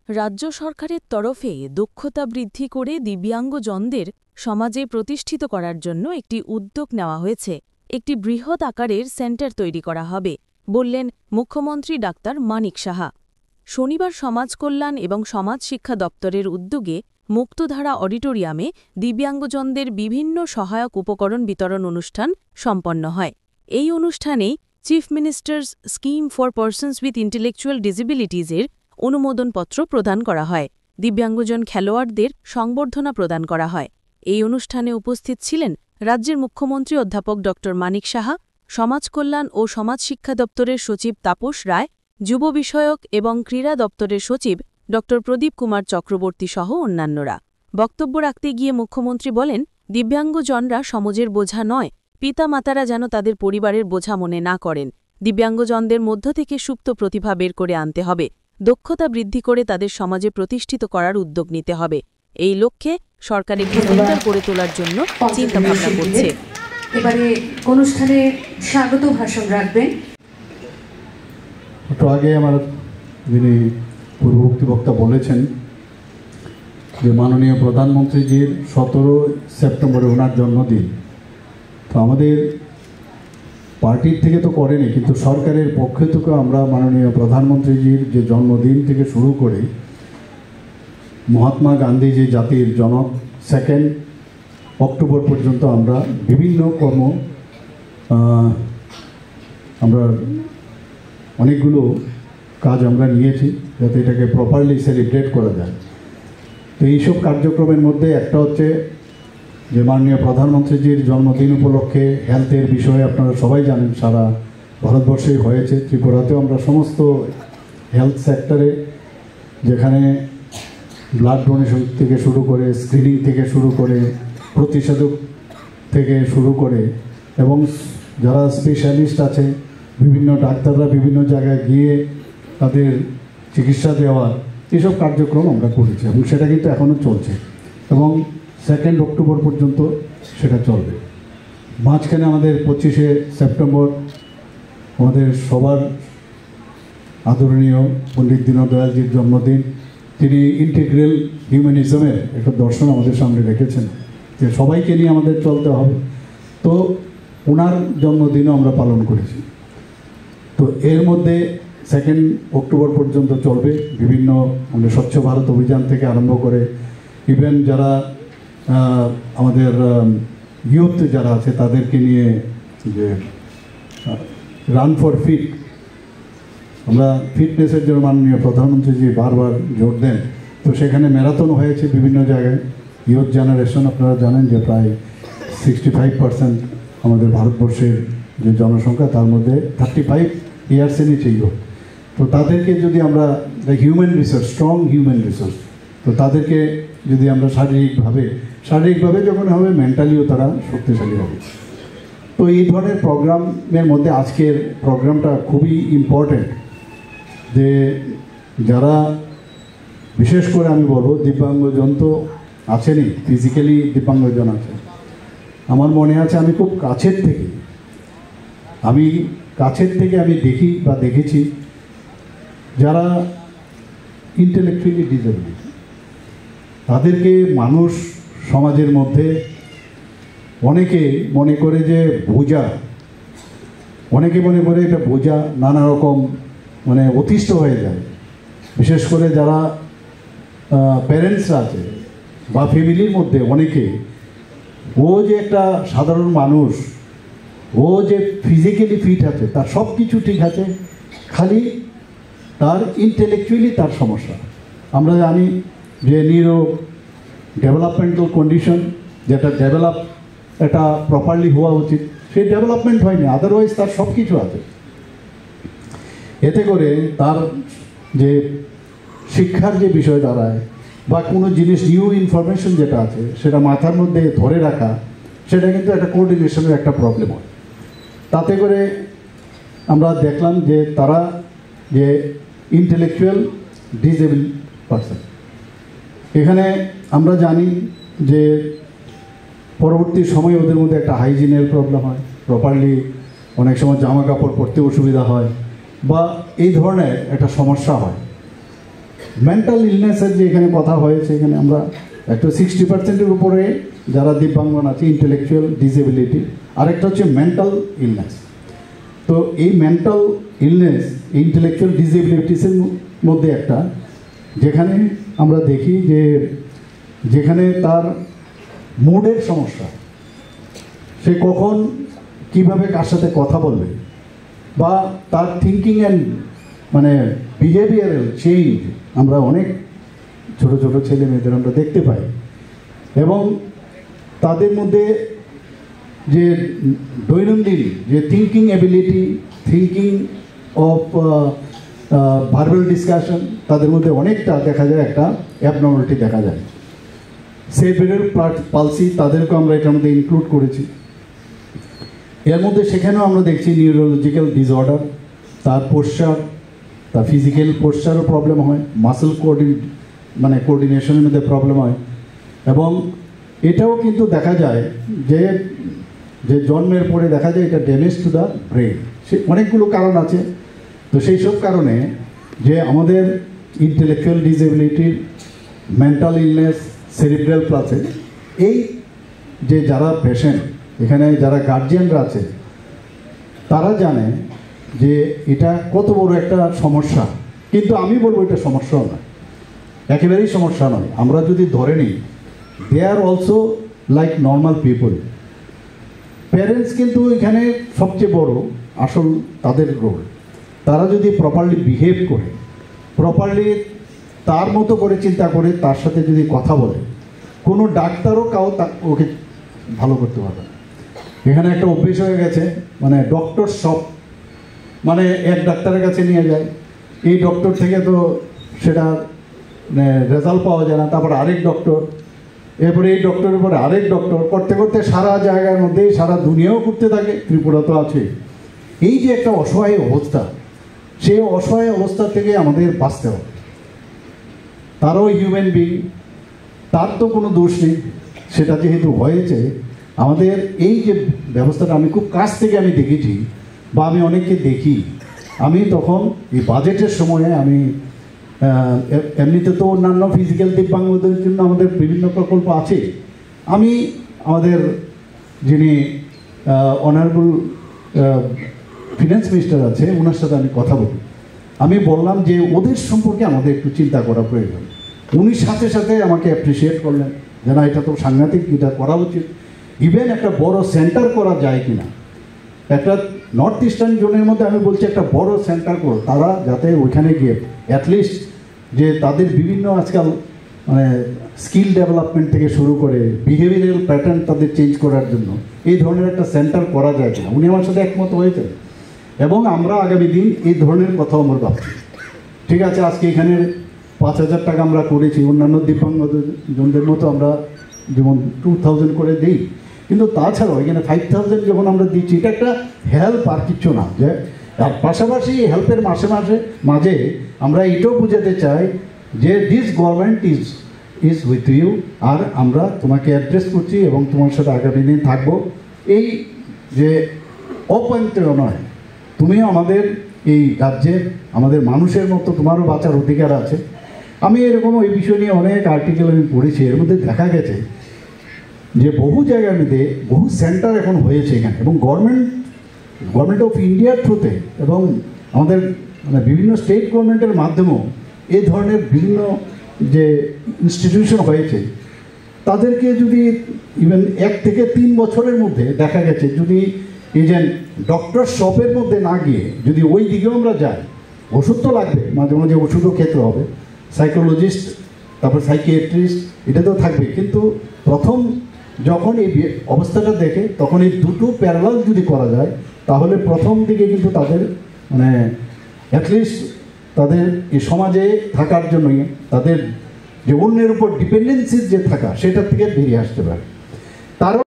রাজ্য সরকারের তরফে দক্ষতা বৃদ্ধি করে দিব্যাঙ্গজনদের সমাজে প্রতিষ্ঠিত করার জন্য একটি উদ্যোগ নেওয়া হয়েছে। একটি বৃহৎ আকারের সেন্টার তৈরি করা হবে, বললেন মুখ্যমন্ত্রী ডাক্তার মানিক সাহা। শনিবার সমাজ কল্যাণ এবং সমাজ শিক্ষা দপ্তরের উদ্যোগে মুক্তধারা অডিটোরিয়ামে দিব্যাঙ্গজনদের বিভিন্ন সহায়ক উপকরণ বিতরণ অনুষ্ঠান সম্পন্ন হয়। এই অনুষ্ঠানেই chief minister's scheme for persons with intellectual ডিসেবিলিটিজের অনুমোদনপত্র প্রদান করা হয়। দিব্যাঙ্গজন খেলোয়াড়দের সংবর্ধনা প্রদান করা হয়। এই অনুষ্ঠানে উপস্থিত ছিলেন রাজ্যের মুখ্যমন্ত্রী অধ্যাপক ড মানিক সাহা, সমাজ কল্যাণ ও সমাজ শিক্ষা দপ্তরের সচিব তাপস রায়, যুব বিষয়ক এবং ক্রীড়া দপ্তরের সচিব ড প্রদীপ কুমার চক্রবর্তী সহ অন্যান্যরা। বক্তব্য রাখতে গিয়ে মুখ্যমন্ত্রী বলেন, দিব্যাঙ্গজনরা সমাজের বোঝা নয়, পিতামাতারা যেন তাদের পরিবারের বোঝা মনে না করেন। দিব্যাঙ্গজনদের মধ্য থেকে সুপ্ত প্রতিভা বের করে আনতে হবে, দক্ষতা বৃদ্ধি করে তাদের সমাজে প্রতিষ্ঠিত করার উদ্যোগ নিতে হবে। এই লক্ষ্যে সরকার একটি সেন্টার গড়ে তোলার জন্য চিন্তাভাবনা করছে। এবারে অনুষ্ঠানে স্বাগত ভাষণ রাখবেন। একটু আগে আমার যিনি পূর্ববর্তী বক্তা বলেছেন যে মাননীয় প্রধানমন্ত্রীজির 17 সেপ্টেম্বরে ওনার জন্মদিন। তো আমাদের পার্টির থেকে তো করেনি, কিন্তু সরকারের পক্ষ থেকে আমরা মাননীয় প্রধানমন্ত্রীজির যে জন্মদিন থেকে শুরু করে মহাত্মা গান্ধী যে জাতির জনক 2 অক্টোবর পর্যন্ত আমরা বিভিন্ন আমরা অনেকগুলো কাজ আমরা নিয়েছি যাতে এটাকে প্রপারলি সেলিব্রেট করা যায়। তো এইসব কার্যক্রমের মধ্যে একটা হচ্ছে যে মাননীয় প্রধানমন্ত্রীজির জন্মদিন উপলক্ষে হেলথের বিষয়ে আপনারা সবাই জানেন সারা ভারতবর্ষেই হয়েছে। ত্রিপুরাতেও আমরা সমস্ত হেলথ সেক্টরে, যেখানে ব্লাড ডোনেশন থেকে শুরু করে স্ক্রিনিং থেকে শুরু করে প্রতিষেধক থেকে শুরু করে এবং যারা স্পেশালিস্ট আছে বিভিন্ন ডাক্তাররা বিভিন্ন জায়গায় গিয়ে তাদের চিকিৎসা দেওয়া, এসব কার্যক্রম আমরা করেছি এবং সেটা কিন্তু এখনও চলছে এবং 2 অক্টোবর পর্যন্ত সেটা চলবে। মাঝখানে আমাদের 25শে সেপ্টেম্বর আমাদের সবার আদরণীয় পণ্ডিত দীনদয়ালজির জন্মদিন। তিনি ইন্টিগ্রাল হিউম্যানিজমের একটা দর্শন আমাদের সামনে রেখেছেন যে সবাইকে নিয়ে আমাদের চলতে হবে। তো ওনার জন্মদিনও আমরা পালন করেছি। তো এর মধ্যে 2 অক্টোবর পর্যন্ত চলবে বিভিন্ন স্বচ্ছ ভারত অভিযান থেকে আরম্ভ করে ইভেন যারা আমাদের ইউথ যারা আছে তাদেরকে নিয়ে যে রান ফর ফিট, আমরা ফিটনেসের জন্য মাননীয় প্রধানমন্ত্রীজি বারবার জোর দেন। তো সেখানে ম্যারাথন হয়েছে বিভিন্ন জায়গায়। ইউথ জেনারেশন আপনারা জানেন যে প্রায় 65% আমাদের ভারতবর্ষের যে জনসংখ্যা তার মধ্যে 35 ইয়ার্সের নিচে ইউথ। তো তাদেরকে যদি আমরা human resource, strong human resource, তো তাদেরকে যদি আমরা শারীরিকভাবে যখন হবে মেন্টালিও তারা শক্তিশালী হবে। তো এই ধরনের প্রোগ্রামের মধ্যে আজকের প্রোগ্রামটা খুবই ইম্পর্ট্যান্ট, যে যারা বিশেষ করে আমি বলবো দিব্যাঙ্গজন তো আছেনই, ফিজিক্যালি দিব্যাঙ্গজন আছে। আমার মনে আছে আমি খুব কাছের থেকে আমি দেখি বা দেখেছি যারা ইন্টেলেকচুয়ালি ডিসেবল, তাদেরকে মানুষ সমাজের মধ্যে অনেকে মনে করে যে বোঝা, অনেকে মনে করে এটা বোঝা, নানা রকম অতিষ্ঠ হয়ে যায়। বিশেষ করে যারা প্যারেন্টসরা আছে বা ফ্যামিলির মধ্যে অনেকে, ও যে একটা সাধারণ মানুষ, ও যে ফিজিক্যালি ফিট আছে, তার সব কিছু ঠিক আছে, খালি তার ইন্টেলেকচুয়ালি তার সমস্যা। আমরা জানি যে নিউরো ডেভেলপমেন্টাল কন্ডিশন, যেটা এটা প্রপারলি হওয়া উচিত, সেই ডেভেলপমেন্ট হয়নি, আদারওয়াইজ তার সব কিছু আছে। এতে করে তার যে শিক্ষার যে বিষয় দাঁড়ায় বা কোনো জিনিস নিউ ইনফরমেশন যেটা আছে সেটা মাথার মধ্যে ধরে রাখা, সেটা কিন্তু একটা কোঅর্ডিনেশনের একটা প্রবলেম হয়। তাতে করে আমরা দেখলাম যে তারা যে ইন্টেলেকচুয়াল ডিসেবল পারসন, এখানে আমরা জানি যে পরবর্তী সময়ে ওদের মধ্যে একটা হাইজিনের প্রবলেম হয়, প্রপারলি অনেক সময় জামা কাপড় পরতে অসুবিধা হয় বা এই ধরনের একটা সমস্যা হয়। মেন্টাল ইলনেসের যে এখানে কথা হয়েছে, এখানে আমরা একটু 60%-এর উপরে যারা দিব্যাঙ্গন আছে, ইন্টেলেকচুয়াল ডিসেবিলিটি, আরেকটা হচ্ছে মেন্টাল ইলনেস। তো এই মেন্টাল ইলনেস, ইন্টেলেকচুয়াল ডিসেবিলিটিসের মধ্যে একটা, যেখানে আমরা দেখি যে যেখানে তার মুডের সমস্যা, সে কখন কিভাবে কার সাথে কথা বলবে, বা তার থিঙ্কিং অ্যান্ড মানে বিহেভিয়ারাল চেঞ্জ আমরা অনেক ছোট ছোট ছেলে মেয়েদের আমরা দেখতে পাই। এবং তাদের মধ্যে যে দৈনন্দিন যে thinking ability, thinking of verbal discussion, তাদের মধ্যে অনেকটা দেখা যায় একটা অ্যাবনর্মালিটি দেখা যায়। সেরিব্রাল পালসি, তাদেরকেও আমরা এটার মধ্যে ইনক্লুড করেছি। এর মধ্যে সেখানেও আমরা দেখছি নিউরোলজিক্যাল ডিসঅর্ডার, তার পোশ্চার, তার ফিজিক্যাল পোশ্চারও প্রবলেম হয়, মাসেল কোঅর্ডিনেশনের মধ্যে প্রবলেম হয়। এবং এটাও কিন্তু দেখা যায় যে জন্মের পরে দেখা যায় এটা ড্যামেজ টু দ্য ব্রেন। সে অনেকগুলো কারণ আছে। তো সেই সব কারণে যে আমাদের ইন্টেলেকচুয়াল ডিসেবিলিটির, মেন্টাল ইলনেস, সেরিব্রাল প্লাসে, এই যে যারা পেশেন্ট, এখানে যারা গার্জিয়ানরা আছে, তারা জানে যে এটা কত বড় একটা সমস্যা। কিন্তু আমি বলবো এটা সমস্যাও নয়, একেবারেই সমস্যা নয়। আমরা যদি ধরে নিই, they are also like normal people. Parents কিন্তু এখানে সবচেয়ে বড় আসল তাদের রোল। তারা যদি প্রপারলি বিহেভ করে, প্রপারলি তার মতো করে চিন্তা করে, তার সাথে যদি কথা বলে, কোনো ডাক্তারও ওকে ভালো করতে পারবে না। এখানে একটা অভ্যেস হয়ে গেছে, মানে ডক্টর শপ, মানে এক ডাক্তারের কাছে নিয়ে যায়, এই ডক্টর থেকে তো সেটা রেজাল্ট পাওয়া যায় না, তারপর আরেক ডক্টর, এরপরে এই ডক্টরের পরে আরেক ডক্টর, করতে করতে সারা জায়গার মধ্যেই সারা দুনিয়াও করতে থাকে। ত্রিপুরা তো আছে। এই যে একটা অসহায় অবস্থা, সেই অসহায় অবস্থা থেকে আমাদের বাঁচতে হবে। তারও হিউম্যান বিং, তার তো কোনো দোষ নেই। সেটা যেহেতু হয়েছে, আমাদের এই যে ব্যবস্থাটা আমি খুব কাছ থেকে আমি দেখেছি, বা আমি অনেককে দেখি। আমি তখন এই বাজেটের সময়ে আমি এমনিতে তো অন্যান্য ফিজিক্যাল দিব্যাঙ্গদের জন্য আমাদের বিভিন্ন প্রকল্প আছে। আমি আমাদের যিনি অনারেবল ফিনান্স মিনিস্টার আছে, ওনার সাথে আমি কথা বলি। আমি বললাম যে ওদের সম্পর্কে আমাদের একটু চিন্তা করা প্রয়োজন। উনি সাথে সাথে আমাকে অ্যাপ্রিসিয়েট করলেন যে না, এটা তো সাংঘাতিক, এটা করা উচিত। ইভেন একটা বড় সেন্টার করা যায় কিনা, একটা নর্থ ইস্টার্ন জোনের মধ্যে আমি বলছি একটা বড় সেন্টার করো, তারা যাতে ওইখানে গিয়ে অ্যাটলিস্ট যে তাদের বিভিন্ন আজকাল মানে স্কিল ডেভেলপমেন্ট থেকে শুরু করে বিহেভিয়ারাল প্যাটার্ন তাদের চেঞ্জ করার জন্য এই ধরনের একটা সেন্টার করা যায় কিনা। উনি আমার সাথে একমত হয়েছেন এবং আমরা আগামী দিন এই ধরনের কথাও আমরা ভাবছি। ঠিক আছে, আজকে এখানে 5,000 টাকা আমরা করেছি, অন্যান্য দিব্যাঙ্গজনদের মতো আমরা যেমন 2,000 করে দিই, কিন্তু তাছাড়াও এখানে 5,000 যখন আমরা দিচ্ছি, এটা একটা হেল্প আর কিচ্ছু না। যে আর পাশাপাশি হেল্পের মাঝে আমরা এটাও বুঝাতে চাই যে this government is with you, আর আমরা তোমাকে অ্যাড্রেস করছি এবং তোমার সাথে আগামী দিন থাকবো। এই যে অপয়ন্ত্র নয়, তুমিও আমাদের এই রাজ্যের আমাদের মানুষের মতো, তোমারও বাঁচার অধিকার আছে। আমি এরকম এই বিষয় নিয়ে অনেক আর্টিকেল আমি পড়েছি। এর মধ্যে দেখা গেছে যে বহু জায়গার মধ্যে বহু সেন্টার এখন হয়েছে এখানে, এবং গভর্নমেন্ট অফ ইন্ডিয়ার থ্রুতে এবং আমাদের মানে বিভিন্ন স্টেট গভর্নমেন্টের মাধ্যমেও এই ধরনের বিভিন্ন যে ইনস্টিটিউশন হয়েছে, তাদেরকে যদি ইভেন 1 থেকে 3 বছরের মধ্যে দেখা গেছে, যদি এই যে ডক্টর শপের মধ্যে না গিয়ে যদি ওই দিকেও আমরা যাই, ওষুধ তো লাগবে, মাঝে মাঝে ওষুধও খেতে হবে, সাইকোলজিস্ট, তারপর সাইকিয়াট্রিস্ট, এটা তো থাকবে। কিন্তু প্রথম যখন এই অবস্থাটা দেখে, তখন এই দুটো প্যারালাল যদি করা যায়, তাহলে প্রথম দিকে কিন্তু তাদের মানে অ্যাটলিস্ট তাদের এই সমাজে থাকার জন্যই তাদের যে অন্যের উপর ডিপেন্ডেন্সির যে থাকা, সেটার থেকে বেরিয়ে আসতে পারে। তারও